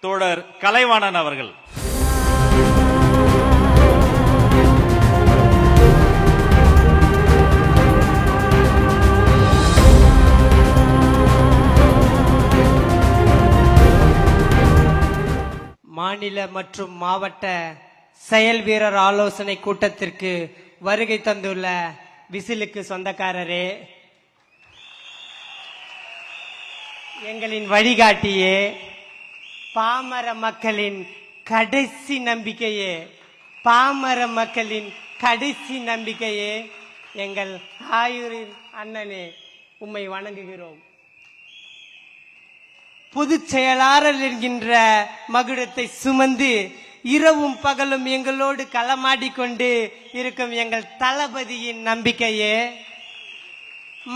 தோழர் கலைவாணன் அவர்கள். மாநில மற்றும் மாவட்ட செயல் வீரர் ஆலோசனை கூட்டத்திற்கு வருகை தந்துள்ள விசிலுக்கு சொந்தக்காரரே, எங்களின் வழிகாட்டியே, பாமர மக்களின் கடைசி நம்பிக்கையே, பாமர மக்களின் கடைசி நம்பிக்கையே, எங்கள் ஆயூரின் அண்ணனே, உம்மை வணங்குகிறோம். பொதுச் செயலாளர் என்கின்ற மகுடத்தை சுமந்து இரவும் பகலும் எங்களோடு களமாடிக்கொண்டு இருக்கும் எங்கள் தளபதியின் நம்பிக்கையே,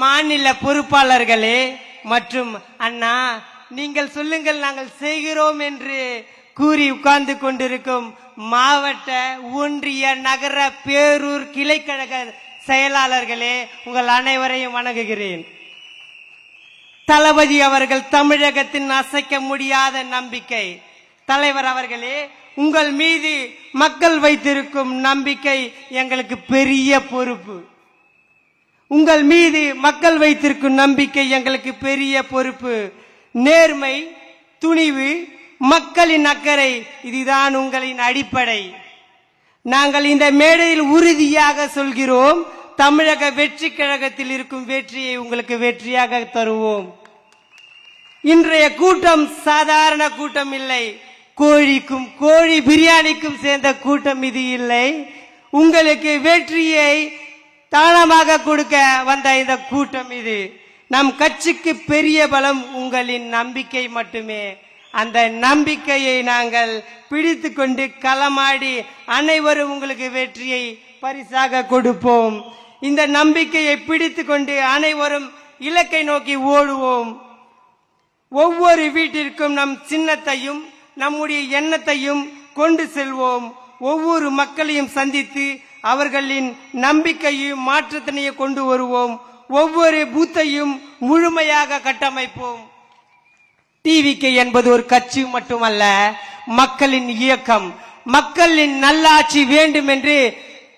மாநில பொறுப்பாளர்களே மற்றும் அண்ணா, நீங்கள் சொல்லுங்கள் நாங்கள் செய்கிறோம் என்று கூறி உட்கார்ந்து கொண்டிருக்கும் மாவட்ட, ஒன்றிய, நகர, பேரூர் கிளைக்கழக செயலாளர்களே, உங்கள் அனைவரையும் வணங்குகிறேன். தளபதி அவர்கள் தமிழகத்தின் அசைக்க முடியாத நம்பிக்கை. தலைவர் அவர்களே, உங்கள் மீது மக்கள் வைத்திருக்கும் நம்பிக்கை எங்களுக்கு பெரிய பொறுப்பு. உங்கள் மீது மக்கள் வைத்திருக்கும் நம்பிக்கை எங்களுக்கு பெரிய பொறுப்பு. நேர்மை, துணிவு, மக்களின் அக்கறை, இதுதான் உங்களின் அடிப்படை. நாங்கள் இந்த மேடையில் உறுதியாக சொல்கிறோம், தமிழக வெற்றி கழகத்தில் இருக்கும் வெற்றியை உங்களுக்கு வெற்றியாக தருவோம். இன்றைய கூட்டம் சாதாரண கூட்டம் இல்லை. கோழிக்கும் கோழி பிரியாணிக்கும் சேர்ந்த கூட்டம் இது இல்லை. உங்களுக்கு வெற்றியை தானமாக கொடுக்க வந்த இந்த கூட்டம் இது. நம் கட்சிக்கு பெரிய பலம் உங்களின் நம்பிக்கை மட்டுமே. அந்த நம்பிக்கையை நாங்கள் பிடித்து கொண்டு களமாடி அனைவரும் உங்களுக்கு வெற்றியை பரிசாக கொடுப்போம். இந்த நம்பிக்கையை பிடித்து கொண்டு அனைவரும் இலக்கை நோக்கி ஓடுவோம். ஒவ்வொரு வீட்டிற்கும் நம் சின்னத்தையும் நம்முடைய எண்ணத்தையும் கொண்டு செல்வோம். ஒவ்வொரு மக்களையும் சந்தித்து அவர்களின் நம்பிக்கையும் மாற்றத்தினையும் கொண்டு வருவோம். ஒவ்வொரு பூத்தையும் முழுமையாக கட்டமைப்போம். டிவிகே என்பது ஒரு கட்சி மட்டுமல்ல, மக்களின் இயக்கம். மக்களின் நல்லாட்சி வேண்டும் என்று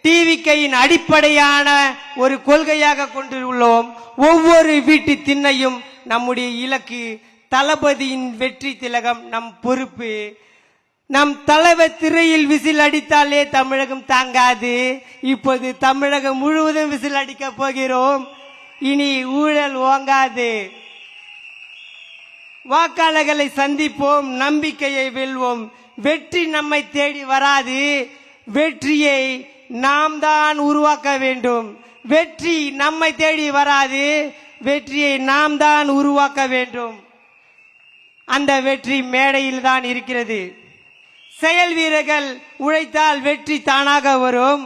டிவிகேயின் அடிப்படையான ஒரு கொள்கையாக கொண்டுள்ளோம். ஒவ்வொரு வீட்டு திண்ணையும் நம்முடைய இலக்கு. தளபதியின் வெற்றி திலகம் நம் பொறுப்பு. நம் தலைவர் திரையில் விசில் அடித்தாலே தமிழகம் தாங்காது. இப்போது தமிழகம் முழுவதும் விசில் அடிக்க போகிறோம். இனி ஊழல் ஓங்காது. வாக்காளர்களை சந்திப்போம், நம்பிக்கையை வெல்வோம். வெற்றி நம்மை தேடி வராது, வெற்றியை நாம் தான் உருவாக்க வேண்டும். வெற்றி நம்மை தேடி வராது, வெற்றியை நாம் தான் உருவாக்க வேண்டும். அந்த வெற்றி மேடையில் தான் இருக்கிறது. செயல் வீரர்கள் உழைத்தால் வெற்றி தானாக வரும்.